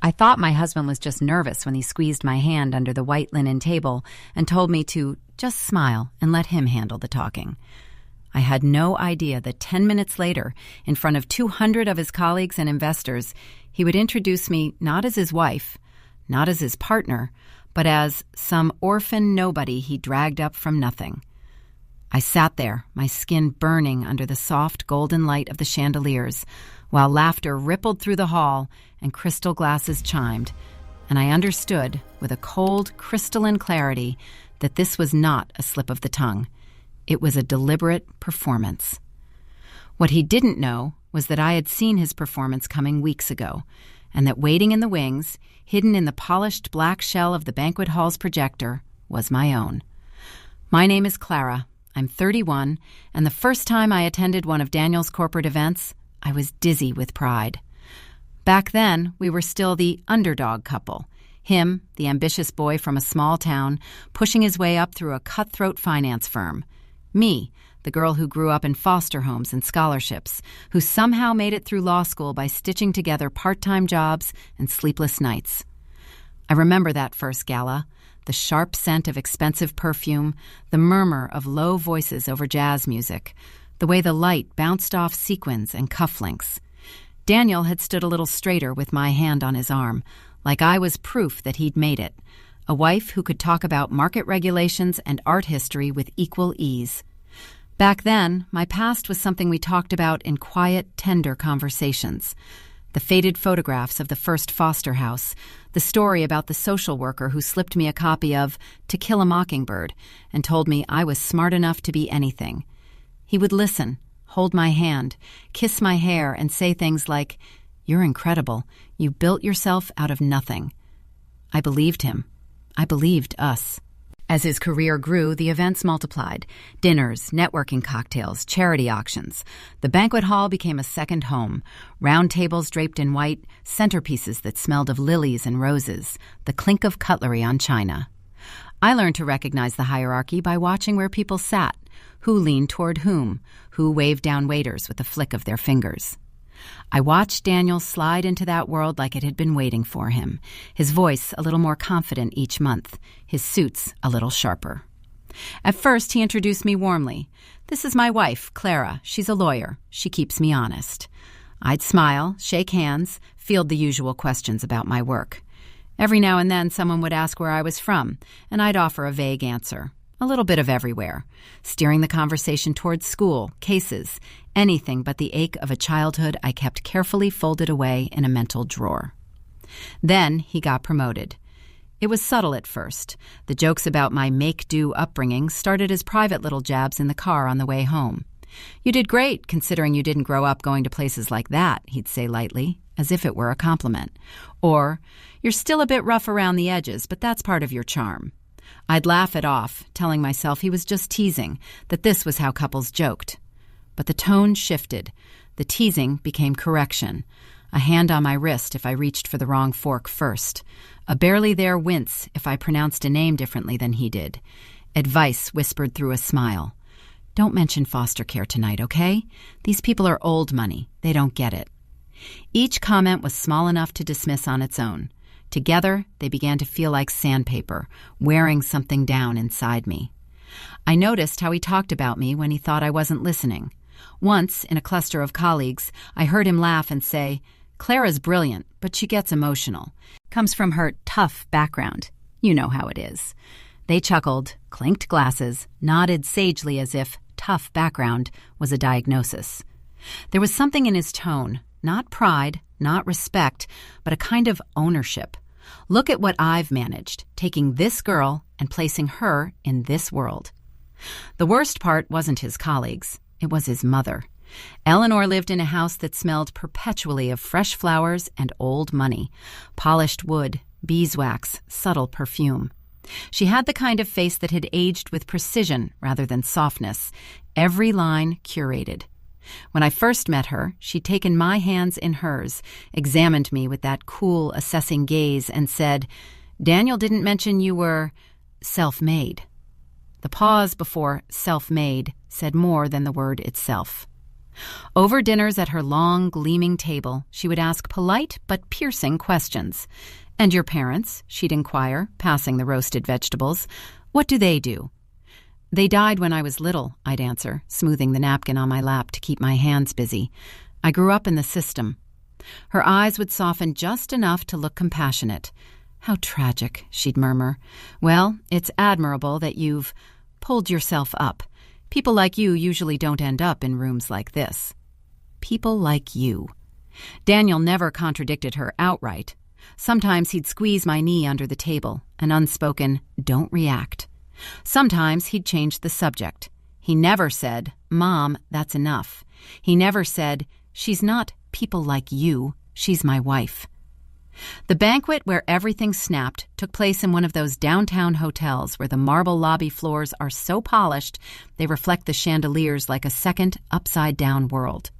I thought my husband was just nervous when he squeezed my hand under the white linen table and told me to just smile and let him handle the talking. I had no idea that 10 minutes later, in front of 200 of his colleagues and investors, he would introduce me not as his wife, not as his partner, but as some orphan nobody he dragged up from nothing. I sat there, my skin burning under the soft golden light of the chandeliers, while laughter rippled through the hall and crystal glasses chimed, and I understood, with a cold, crystalline clarity, that this was not a slip of the tongue. It was a deliberate performance. What he didn't know was that I had seen his performance coming weeks ago, and that waiting in the wings, hidden in the polished black shell of the banquet hall's projector, was my own. My name is Clara. I'm 31, and the first time I attended one of Daniel's corporate events, I was dizzy with pride. Back then, we were still the underdog couple. Him, the ambitious boy from a small town, pushing his way up through a cutthroat finance firm. Me, the girl who grew up in foster homes and scholarships, who somehow made it through law school by stitching together part-time jobs and sleepless nights. I remember that first gala, the sharp scent of expensive perfume, the murmur of low voices over jazz music, the way the light bounced off sequins and cufflinks. Daniel had stood a little straighter with my hand on his arm, like I was proof that he'd made it, a wife who could talk about market regulations and art history with equal ease. Back then, my past was something we talked about in quiet, tender conversations. The faded photographs of the first foster house, the story about the social worker who slipped me a copy of To Kill a Mockingbird and told me I was smart enough to be anything. He would listen, hold my hand, kiss my hair, and say things like, "You're incredible. You built yourself out of nothing." I believed him. I believed us. As his career grew, the events multiplied. Dinners, networking cocktails, charity auctions. The banquet hall became a second home. Round tables draped in white, centerpieces that smelled of lilies and roses, the clink of cutlery on china. I learned to recognize the hierarchy by watching where people sat, who leaned toward whom, who waved down waiters with a flick of their fingers. I watched Daniel slide into that world like it had been waiting for him, his voice a little more confident each month, his suits a little sharper. At first, he introduced me warmly. "This is my wife, Clara. She's a lawyer. She keeps me honest." I'd smile, shake hands, field the usual questions about my work. Every now and then, someone would ask where I was from, and I'd offer a vague answer. A little bit of everywhere, steering the conversation towards school, cases, anything but the ache of a childhood I kept carefully folded away in a mental drawer. Then he got promoted. It was subtle at first. The jokes about my make-do upbringing started as private little jabs in the car on the way home. "You did great, considering you didn't grow up going to places like that," he'd say lightly, as if it were a compliment. Or, "You're still a bit rough around the edges, but that's part of your charm." I'd laugh it off, telling myself he was just teasing, that this was how couples joked. But the tone shifted. The teasing became correction. A hand on my wrist if I reached for the wrong fork first. A barely there wince if I pronounced a name differently than he did. Advice whispered through a smile. "Don't mention foster care tonight, okay? These people are old money. They don't get it." Each comment was small enough to dismiss on its own. Together, they began to feel like sandpaper, wearing something down inside me. I noticed how he talked about me when he thought I wasn't listening. Once, in a cluster of colleagues, I heard him laugh and say, "Clara's brilliant, but she gets emotional. Comes from her tough background. You know how it is." They chuckled, clinked glasses, nodded sagely as if tough background was a diagnosis. There was something in his tone, not pride, not respect, but a kind of ownership. Look at what I've managed, taking this girl and placing her in this world. The worst part wasn't his colleagues. It was his mother. Eleanor lived in a house that smelled perpetually of fresh flowers and old money, polished wood, beeswax, subtle perfume. She had the kind of face that had aged with precision rather than softness, every line curated. When I first met her, she'd taken my hands in hers, examined me with that cool, assessing gaze, and said, "Daniel didn't mention you were self-made." The pause before self-made said more than the word itself. Over dinners at her long, gleaming table, she would ask polite but piercing questions. "And your parents?" she'd inquire, passing the roasted vegetables. "What do they do?" "They died when I was little," I'd answer, smoothing the napkin on my lap to keep my hands busy. "I grew up in the system." Her eyes would soften just enough to look compassionate. "How tragic," she'd murmur. "Well, it's admirable that you've pulled yourself up. People like you usually don't end up in rooms like this." People like you. Daniel never contradicted her outright. Sometimes he'd squeeze my knee under the table, an unspoken, "Don't react." Sometimes he'd change the subject. He never said, "Mom, that's enough." He never said, "She's not people like you, she's my wife." The banquet where everything snapped took place in one of those downtown hotels where the marble lobby floors are so polished they reflect the chandeliers like a second, upside-down world.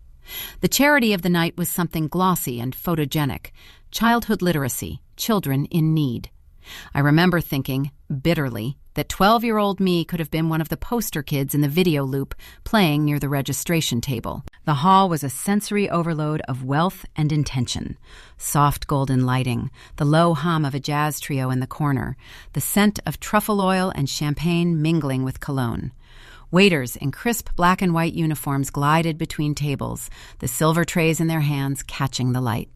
The charity of the night was something glossy and photogenic: childhood literacy, children in need. I remember thinking, bitterly, that 12-year-old me could have been one of the poster kids in the video loop playing near the registration table. The hall was a sensory overload of wealth and intention. Soft golden lighting, the low hum of a jazz trio in the corner, the scent of truffle oil and champagne mingling with cologne. Waiters in crisp black and white uniforms glided between tables, the silver trays in their hands catching the light.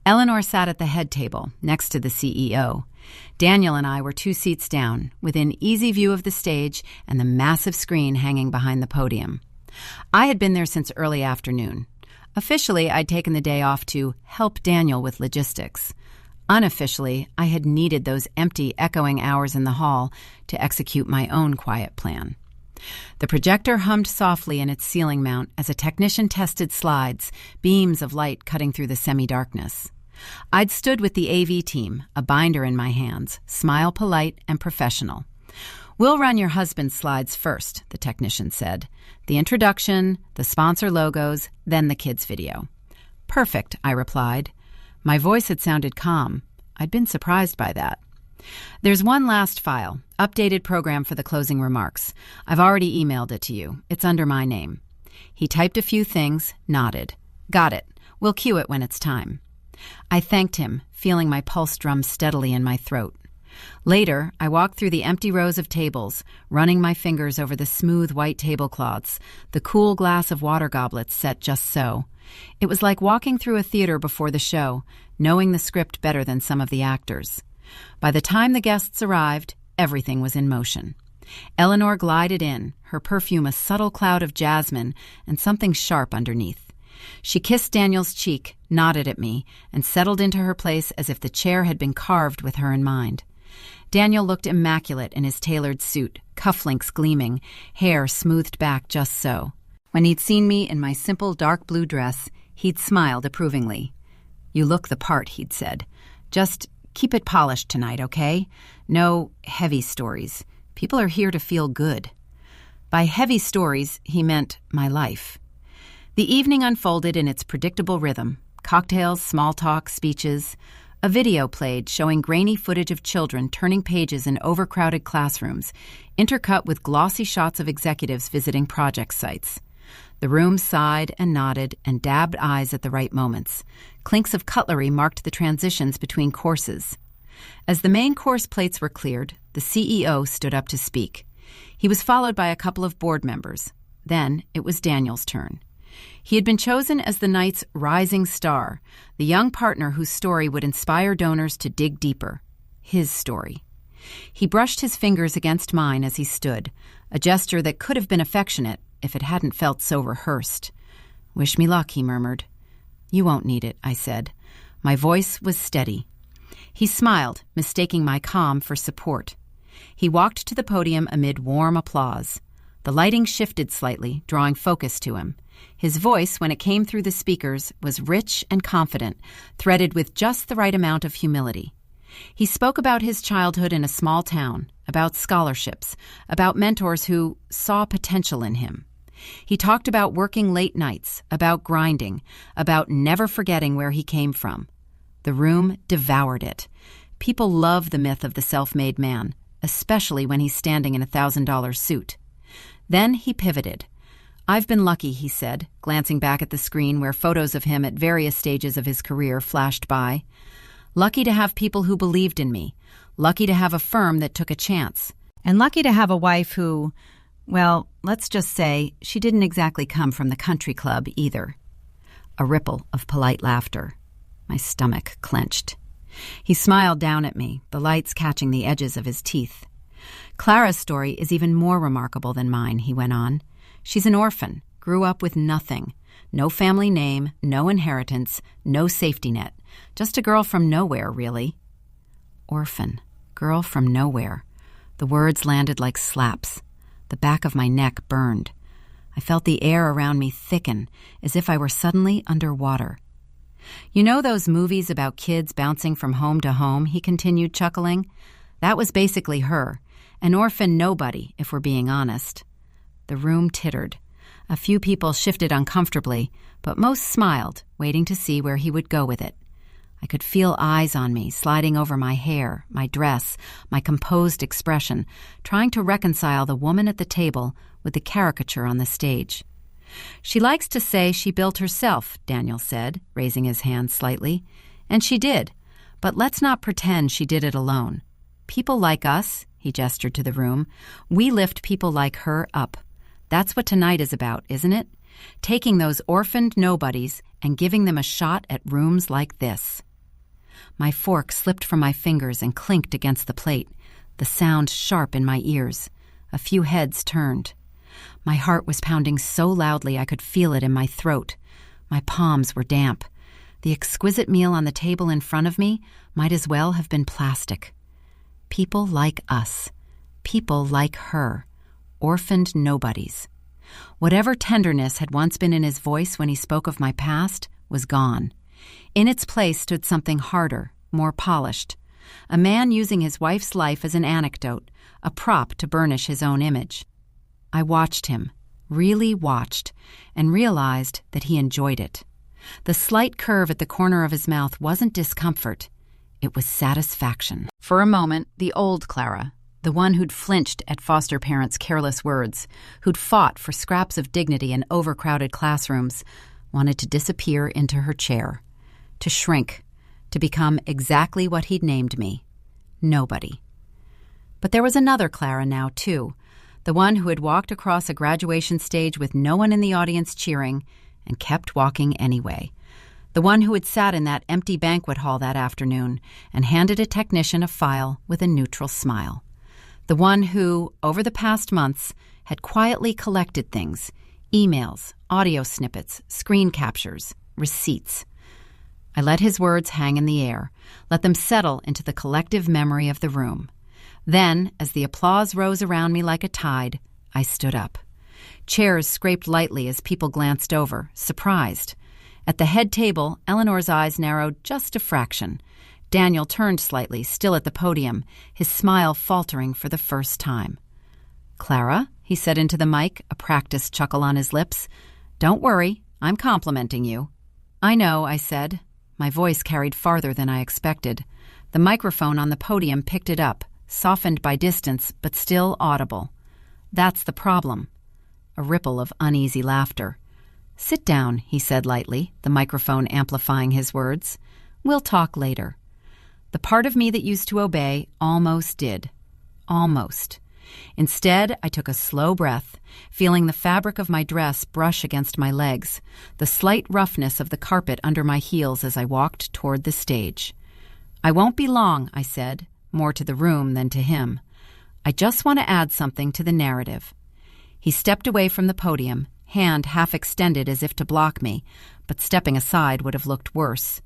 Eleanor sat at the head table, next to the CEO. Daniel and I were 2 seats down, within easy view of the stage and the massive screen hanging behind the podium. I had been there since early afternoon. Officially, I'd taken the day off to help Daniel with logistics. Unofficially, I had needed those empty, echoing hours in the hall to execute my own quiet plan. The projector hummed softly in its ceiling mount as a technician tested slides, beams of light cutting through the semi-darkness. I'd stood with the AV team, a binder in my hands, smile polite and professional. "We'll run your husband's slides first," the technician said. "The introduction, the sponsor logos, then the kids' video." "Perfect," I replied. My voice had sounded calm. I'd been surprised by that. "There's one last file, updated program for the closing remarks. I've already emailed it to you. It's under my name." He typed a few things, nodded. "Got it. We'll cue it when it's time." I thanked him, feeling my pulse drum steadily in my throat. Later, I walked through the empty rows of tables, running my fingers over the smooth white tablecloths, the cool glass of water goblets set just so. It was like walking through a theater before the show, knowing the script better than some of the actors. By the time the guests arrived, everything was in motion. Eleanor glided in, her perfume a subtle cloud of jasmine and something sharp underneath. She kissed Daniel's cheek, nodded at me, and settled into her place as if the chair had been carved with her in mind. Daniel looked immaculate in his tailored suit, cufflinks gleaming, hair smoothed back just so. When he'd seen me in my simple dark blue dress, he'd smiled approvingly. "You look the part," he'd said. "Just keep it polished tonight, okay? No heavy stories. People are here to feel good." By heavy stories, he meant my life. The evening unfolded in its predictable rhythm: cocktails, small talk, speeches. A video played showing grainy footage of children turning pages in overcrowded classrooms, intercut with glossy shots of executives visiting project sites. The room sighed and nodded and dabbed eyes at the right moments. Clinks of cutlery marked the transitions between courses. As the main course plates were cleared, the CEO stood up to speak. He was followed by a couple of board members. Then it was Daniel's turn. He had been chosen as the night's rising star, the young partner whose story would inspire donors to dig deeper. His story. He brushed his fingers against mine as he stood, a gesture that could have been affectionate if it hadn't felt so rehearsed. "Wish me luck," he murmured. "You won't need it," I said. My voice was steady. He smiled, mistaking my calm for support. He walked to the podium amid warm applause. The lighting shifted slightly, drawing focus to him. His voice, when it came through the speakers, was rich and confident, threaded with just the right amount of humility. He spoke about his childhood in a small town, about scholarships, about mentors who saw potential in him. He talked about working late nights, about grinding, about never forgetting where he came from. The room devoured it. People love the myth of the self-made man, especially when he's standing in a $1,000 suit. Then he pivoted. "I've been lucky," he said, glancing back at the screen where photos of him at various stages of his career flashed by. "Lucky to have people who believed in me. Lucky to have a firm that took a chance. And lucky to have a wife who, well, let's just say she didn't exactly come from the country club either." A ripple of polite laughter. My stomach clenched. He smiled down at me, the lights catching the edges of his teeth. "Clara's story is even more remarkable than mine," he went on. "She's an orphan, grew up with nothing. No family name, no inheritance, no safety net. Just a girl from nowhere, really." Orphan, girl from nowhere. The words landed like slaps. The back of my neck burned. I felt the air around me thicken, as if I were suddenly underwater. "You know those movies about kids bouncing from home to home?" he continued, chuckling. "That was basically her. An orphan nobody, if we're being honest." The room tittered. A few people shifted uncomfortably, but most smiled, waiting to see where he would go with it. I could feel eyes on me, sliding over my hair, my dress, my composed expression, trying to reconcile the woman at the table with the caricature on the stage. "She likes to say she built herself," Daniel said, raising his hand slightly. "And she did. But let's not pretend she did it alone. People like us," he gestured to the room, "we lift people like her up. That's what tonight is about, isn't it? Taking those orphaned nobodies and giving them a shot at rooms like this." My fork slipped from my fingers and clinked against the plate, the sound sharp in my ears. A few heads turned. My heart was pounding so loudly I could feel it in my throat. My palms were damp. The exquisite meal on the table in front of me might as well have been plastic. People like us. People like her. Orphaned nobodies. Whatever tenderness had once been in his voice when he spoke of my past was gone. In its place stood something harder, more polished. A man using his wife's life as an anecdote, a prop to burnish his own image. I watched him, really watched, and realized that he enjoyed it. The slight curve at the corner of his mouth wasn't discomfort. It was satisfaction. For a moment, the old Clara, the one who'd flinched at foster parents' careless words, who'd fought for scraps of dignity in overcrowded classrooms, wanted to disappear into her chair, to shrink, to become exactly what he'd named me, nobody. But there was another Clara now, too, the one who had walked across a graduation stage with no one in the audience cheering and kept walking anyway. The one who had sat in that empty banquet hall that afternoon and handed a technician a file with a neutral smile. The one who, over the past months, had quietly collected things, emails, audio snippets, screen captures, receipts. I let his words hang in the air, let them settle into the collective memory of the room. Then, as the applause rose around me like a tide, I stood up. Chairs scraped lightly as people glanced over, surprised. At the head table, Eleanor's eyes narrowed just a fraction. Daniel turned slightly, still at the podium, his smile faltering for the first time. "Clara," he said into the mic, a practiced chuckle on his lips. "Don't worry, I'm complimenting you." "I know," I said. My voice carried farther than I expected. The microphone on the podium picked it up, softened by distance, but still audible. "That's the problem." A ripple of uneasy laughter. "Sit down," he said lightly, the microphone amplifying his words. "We'll talk later." The part of me that used to obey almost did. Almost. Instead, I took a slow breath, feeling the fabric of my dress brush against my legs, the slight roughness of the carpet under my heels as I walked toward the stage. "I won't be long," I said, more to the room than to him. "I just want to add something to the narrative." He stepped away from the podium, hand half extended as if to block me, but stepping aside would have looked worse.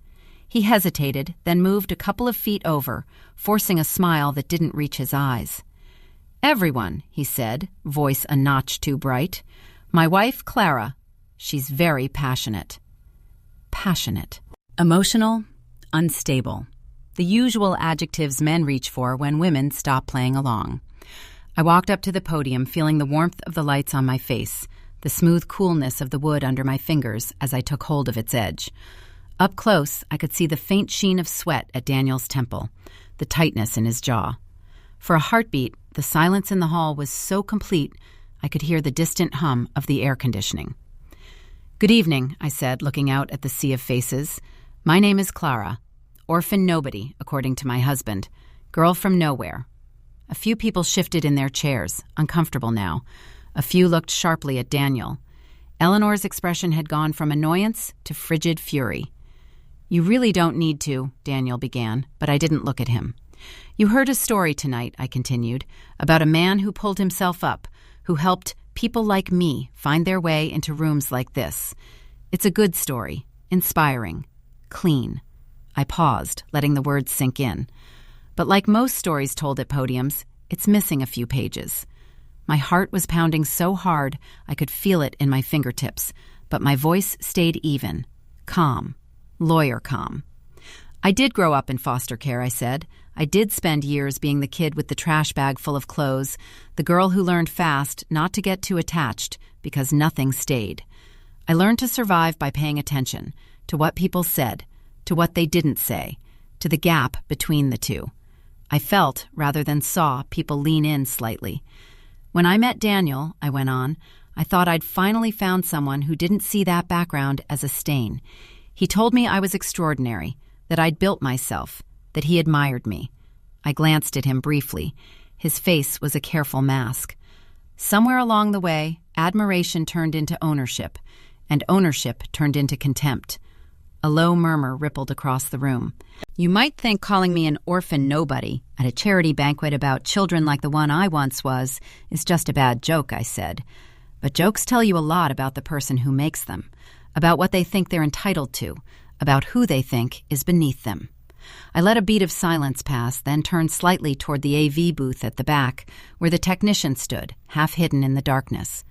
He hesitated, then moved a couple of feet over, forcing a smile that didn't reach his eyes. "Everyone," he said, voice a notch too bright. "My wife, Clara. She's very passionate." Passionate. Emotional. Unstable. The usual adjectives men reach for when women stop playing along. I walked up to the podium, feeling the warmth of the lights on my face, the smooth coolness of the wood under my fingers as I took hold of its edge. Up close, I could see the faint sheen of sweat at Daniel's temple, the tightness in his jaw. For a heartbeat, the silence in the hall was so complete, I could hear the distant hum of the air conditioning. "Good evening," I said, looking out at the sea of faces. "My name is Clara. Orphan nobody, according to my husband. Girl from nowhere." A few people shifted in their chairs, uncomfortable now. A few looked sharply at Daniel. Eleanor's expression had gone from annoyance to frigid fury. "You really don't need to," Daniel began, but I didn't look at him. "You heard a story tonight," I continued, "about a man who pulled himself up, who helped people like me find their way into rooms like this. It's a good story, inspiring, clean." I paused, letting the words sink in. But like most stories told at podiums, it's missing a few pages. My heart was pounding so hard I could feel it in my fingertips, but my voice stayed even, calm, lawyer calm. "I did grow up in foster care," I said. "I did spend years being the kid with the trash bag full of clothes, the girl who learned fast not to get too attached because nothing stayed. I learned to survive by paying attention to what people said, to what they didn't say, to the gap between the two. I felt, rather than saw, people lean in slightly. When I met Daniel," I went on, "I thought I'd finally found someone who didn't see that background as a stain. He told me I was extraordinary, that I'd built myself, that he admired me." I glanced at him briefly. His face was a careful mask. Somewhere along the way, admiration turned into ownership, and ownership turned into contempt. A low murmur rippled across the room. "You might think calling me an orphan nobody at a charity banquet about children like the one I once was is just a bad joke," I said. "But jokes tell you a lot about the person who makes them, about what they think they're entitled to, about who they think is beneath them." I let a beat of silence pass, then turned slightly toward the AV booth at the back, where the technician stood, half hidden in the darkness.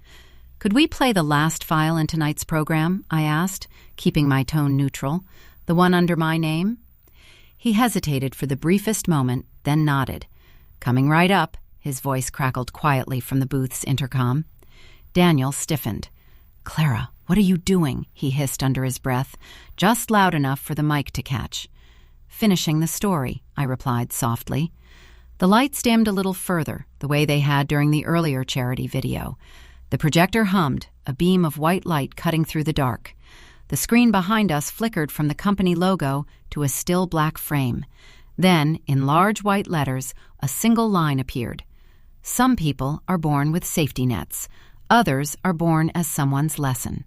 "Could we play the last file in tonight's program?" I asked, keeping my tone neutral. "The one under my name?" He hesitated for the briefest moment, then nodded. "Coming right up," his voice crackled quietly from the booth's intercom. Daniel stiffened. "Clara, what are you doing?" he hissed under his breath, just loud enough for the mic to catch. "Finishing the story," I replied softly. The lights dimmed a little further, the way they had during the earlier charity video. The projector hummed, a beam of white light cutting through the dark. The screen behind us flickered from the company logo to a still black frame. Then, in large white letters, a single line appeared. "Some people are born with safety nets. Others are born as someone's lesson."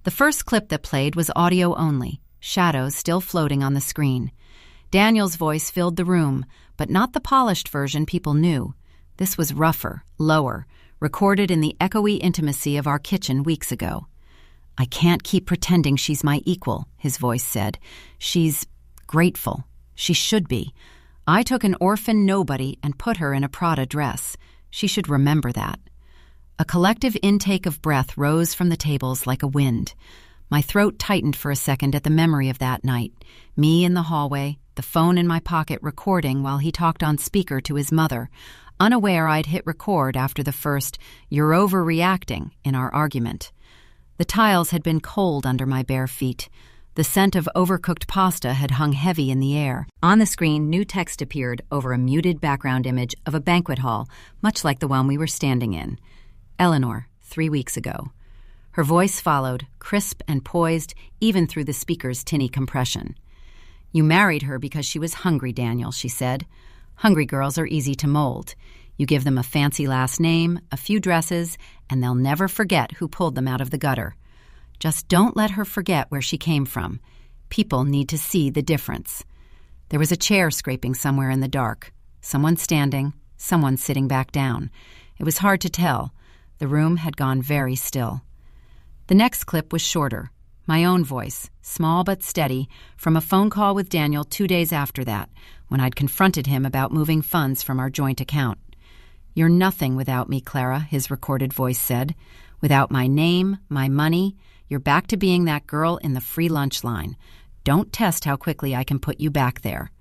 The first clip that played was audio only, shadows still floating on the screen. Daniel's voice filled the room, but not the polished version people knew. This was rougher, lower, recorded in the echoey intimacy of our kitchen weeks ago. "I can't keep pretending she's my equal," his voice said. "She's grateful. She should be. I took an orphan nobody and put her in a Prada dress. She should remember that." A collective intake of breath rose from the tables like a wind. My throat tightened for a second at the memory of that night. Me in the hallway, the phone in my pocket recording while he talked on speaker to his mother, unaware I'd hit record after the first "you're overreacting" in our argument. The tiles had been cold under my bare feet. The scent of overcooked pasta had hung heavy in the air. On the screen, new text appeared over a muted background image of a banquet hall, much like the one we were standing in. "Eleanor, 3 weeks ago." Her voice followed, crisp and poised, even through the speaker's tinny compression. "You married her because she was hungry, Daniel," she said. "Hungry girls are easy to mold. You give them a fancy last name, a few dresses, and they'll never forget who pulled them out of the gutter. Just don't let her forget where she came from. People need to see the difference." There was a chair scraping somewhere in the dark. Someone standing, someone sitting back down. It was hard to tell. The room had gone very still. The next clip was shorter. My own voice, small but steady, from a phone call with Daniel 2 days after that, when I'd confronted him about moving funds from our joint account. "You're nothing without me, Clara," his recorded voice said. "Without my name, my money, you're back to being that girl in the free lunch line. Don't test how quickly I can put you back there."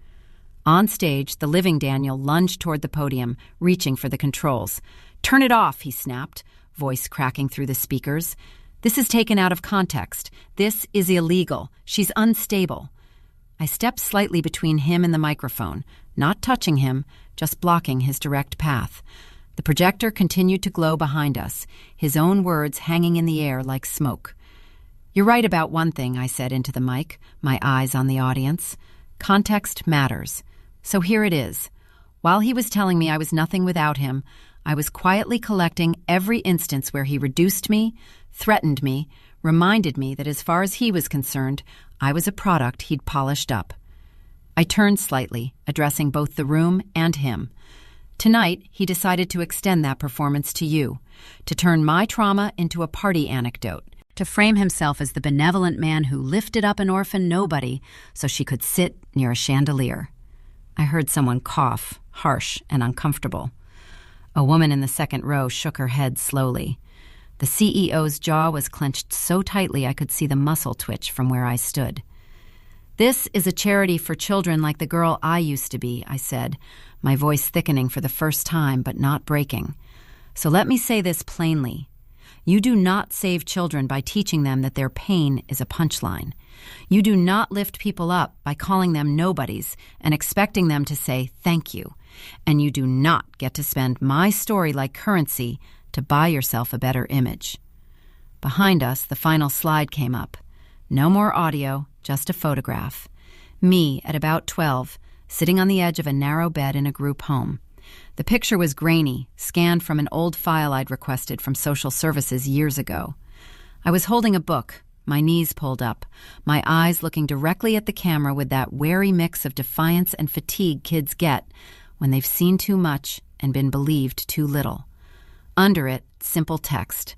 On stage, the living Daniel lunged toward the podium, reaching for the controls. "Turn it off," he snapped, voice cracking through the speakers. "This is taken out of context. This is illegal. She's unstable." I stepped slightly between him and the microphone, not touching him, just blocking his direct path. The projector continued to glow behind us, his own words hanging in the air like smoke. "You're right about one thing," I said into the mic, my eyes on the audience. "Context matters. So here it is. While he was telling me I was nothing without him, I was quietly collecting every instance where he reduced me, threatened me, reminded me that as far as he was concerned, I was a product he'd polished up." I turned slightly, addressing both the room and him. "Tonight, he decided to extend that performance to you, to turn my trauma into a party anecdote, to frame himself as the benevolent man who lifted up an orphan nobody so she could sit near a chandelier." I heard someone cough, harsh and uncomfortable. A woman in the second row shook her head slowly. The CEO's jaw was clenched so tightly I could see the muscle twitch from where I stood. "This is a charity for children like the girl I used to be," I said, my voice thickening for the first time but not breaking. "So let me say this plainly. You do not save children by teaching them that their pain is a punchline. You do not lift people up by calling them nobodies and expecting them to say thank you. And you do not get to spend my story like currency to buy yourself a better image." Behind us, the final slide came up. No more audio, just a photograph. Me, at about 12, sitting on the edge of a narrow bed in a group home. The picture was grainy, scanned from an old file I'd requested from social services years ago. I was holding a book, my knees pulled up, my eyes looking directly at the camera with that wary mix of defiance and fatigue kids get when they've seen too much and been believed too little. Under it, simple text.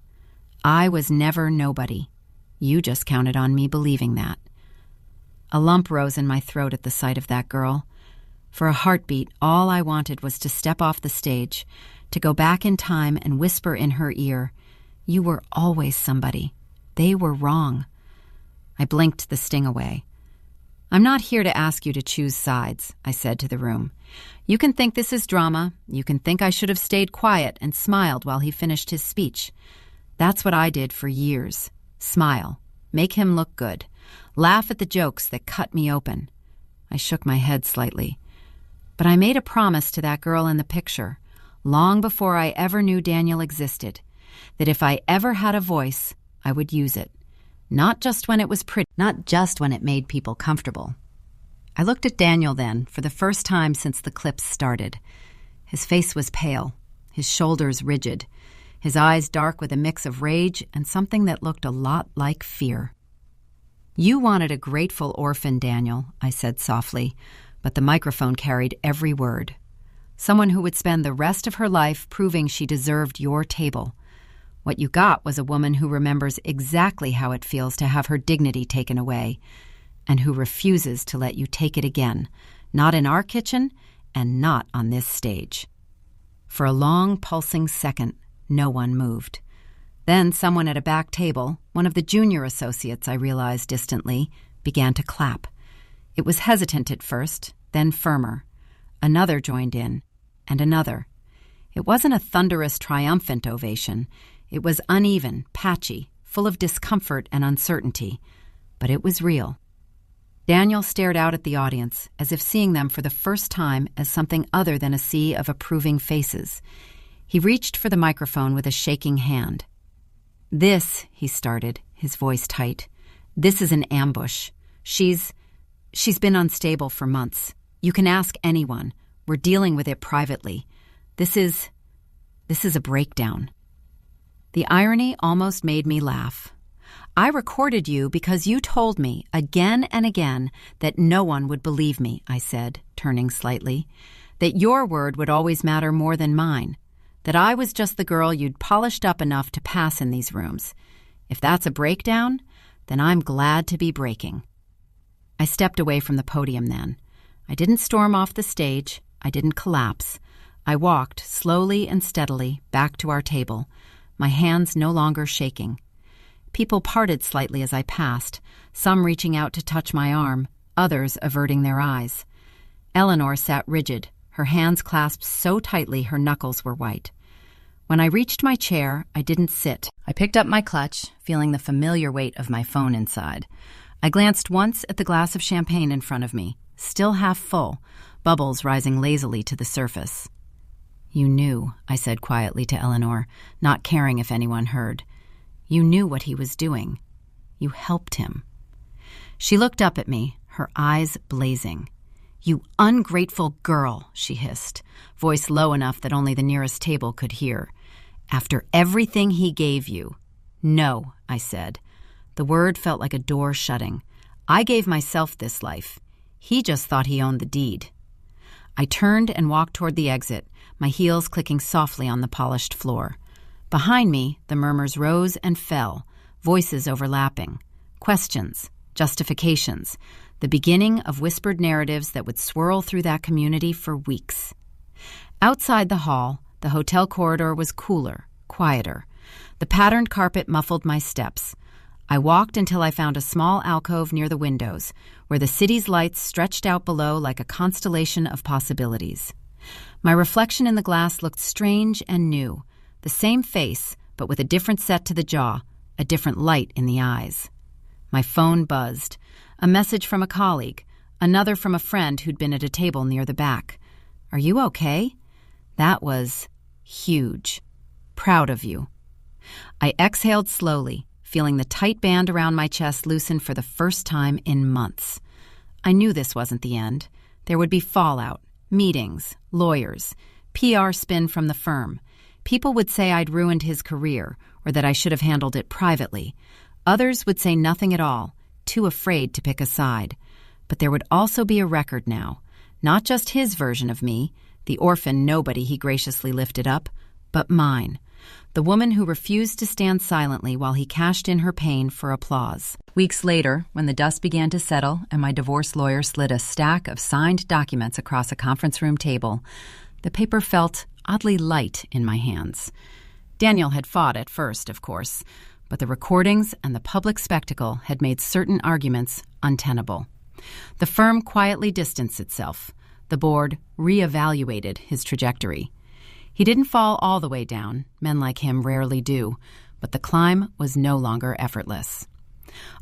"I was never nobody. You just counted on me believing that." A lump rose in my throat at the sight of that girl. For a heartbeat, all I wanted was to step off the stage, to go back in time and whisper in her ear, "You were always somebody. They were wrong." I blinked the sting away. "I'm not here to ask you to choose sides," I said to the room. "You can think this is drama. You can think I should have stayed quiet and smiled while he finished his speech. That's what I did for years. Smile. Make him look good. Laugh at the jokes that cut me open." I shook my head slightly. But I made a promise to that girl in the picture, long before I ever knew Daniel existed, that if I ever had a voice, I would use it. Not just when it was pretty, not just when it made people comfortable. I looked at Daniel then, for the first time since the clips started. His face was pale, his shoulders rigid, his eyes dark with a mix of rage and something that looked a lot like fear. "You wanted a grateful orphan, Daniel," I said softly, but the microphone carried every word. "Someone who would spend the rest of her life proving she deserved your table. What you got was a woman who remembers exactly how it feels to have her dignity taken away, and who refuses to let you take it again, not in our kitchen and not on this stage." For a long, pulsing second, no one moved. Then someone at a back table, one of the junior associates, I realized distantly, began to clap. It was hesitant at first, then firmer. Another joined in, and another. It wasn't a thunderous, triumphant ovation. It was uneven, patchy, full of discomfort and uncertainty. But it was real. Daniel stared out at the audience, as if seeing them for the first time as something other than a sea of approving faces. He reached for the microphone with a shaking hand. "This," he started, his voice tight, "this is an ambush. She's been unstable for months. You can ask anyone. We're dealing with it privately. This is a breakdown." The irony almost made me laugh. "I recorded you because you told me again and again that no one would believe me," I said, turning slightly, "that your word would always matter more than mine, that I was just the girl you'd polished up enough to pass in these rooms. If that's a breakdown, then I'm glad to be breaking." I stepped away from the podium then. I didn't storm off the stage. I didn't collapse. I walked slowly and steadily back to our table, my hands no longer shaking. People parted slightly as I passed, some reaching out to touch my arm, others averting their eyes. Eleanor sat rigid, her hands clasped so tightly her knuckles were white. When I reached my chair, I didn't sit. I picked up my clutch, feeling the familiar weight of my phone inside. I glanced once at the glass of champagne in front of me, still half full, bubbles rising lazily to the surface. "You knew," I said quietly to Eleanor, not caring if anyone heard. "You knew what he was doing. You helped him." She looked up at me, her eyes blazing. "You ungrateful girl," she hissed, voice low enough that only the nearest table could hear. "After everything he gave you." "No," I said. The word felt like a door shutting. "I gave myself this life. He just thought he owned the deed." I turned and walked toward the exit, my heels clicking softly on the polished floor. Behind me, the murmurs rose and fell, voices overlapping. Questions, justifications, the beginning of whispered narratives that would swirl through that community for weeks. Outside the hall, the hotel corridor was cooler, quieter. The patterned carpet muffled my steps. I walked until I found a small alcove near the windows, where the city's lights stretched out below like a constellation of possibilities. My reflection in the glass looked strange and new, the same face, but with a different set to the jaw, a different light in the eyes. My phone buzzed. A message from a colleague, another from a friend who'd been at a table near the back. "Are you okay?" That was huge. "Proud of you." I exhaled slowly, feeling the tight band around my chest loosen for the first time in months. I knew this wasn't the end. There would be fallout, meetings, lawyers, PR spin from the firm. People would say I'd ruined his career or that I should have handled it privately. Others would say nothing at all, too afraid to pick a side. But there would also be a record now, not just his version of me, the orphan nobody he graciously lifted up, but mine, the woman who refused to stand silently while he cashed in her pain for applause. Weeks later, when the dust began to settle and my divorce lawyer slid a stack of signed documents across a conference room table, the paper felt oddly light in my hands. Daniel had fought at first, of course, but the recordings and the public spectacle had made certain arguments untenable. The firm quietly distanced itself. The board reevaluated his trajectory. He didn't fall all the way down, men like him rarely do, but the climb was no longer effortless.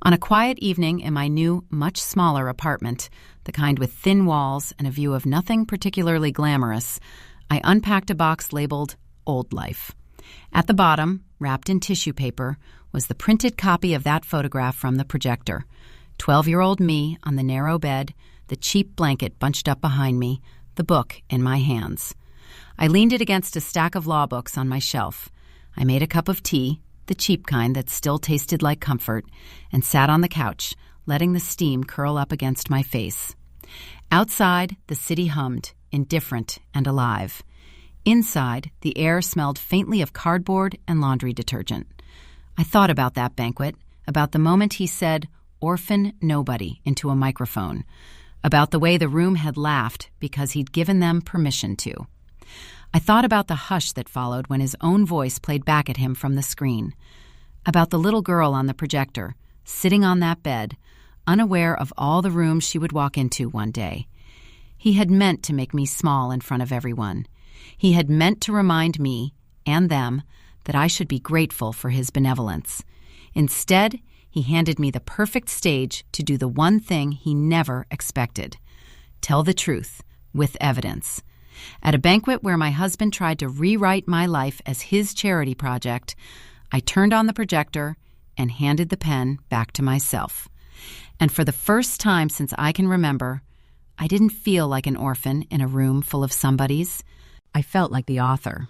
On a quiet evening in my new, much smaller apartment, the kind with thin walls and a view of nothing particularly glamorous, I unpacked a box labeled Old Life. At the bottom, wrapped in tissue paper, was the printed copy of that photograph from the projector. 12-year-old me on the narrow bed, the cheap blanket bunched up behind me, the book in my hands. I leaned it against a stack of law books on my shelf. I made a cup of tea, the cheap kind that still tasted like comfort, and sat on the couch, letting the steam curl up against my face. Outside, the city hummed, indifferent and alive. Inside, the air smelled faintly of cardboard and laundry detergent. I thought about that banquet, about the moment he said, "Orphan nobody," into a microphone, about the way the room had laughed because he'd given them permission to. I thought about the hush that followed when his own voice played back at him from the screen, about the little girl on the projector, sitting on that bed, unaware of all the rooms she would walk into one day. He had meant to make me small in front of everyone. He had meant to remind me, and them, that I should be grateful for his benevolence. Instead, he handed me the perfect stage to do the one thing he never expected: tell the truth, with evidence. At a banquet where my husband tried to rewrite my life as his charity project, I turned on the projector and handed the pen back to myself. And for the first time since I can remember, I didn't feel like an orphan in a room full of somebodies. I felt like the author.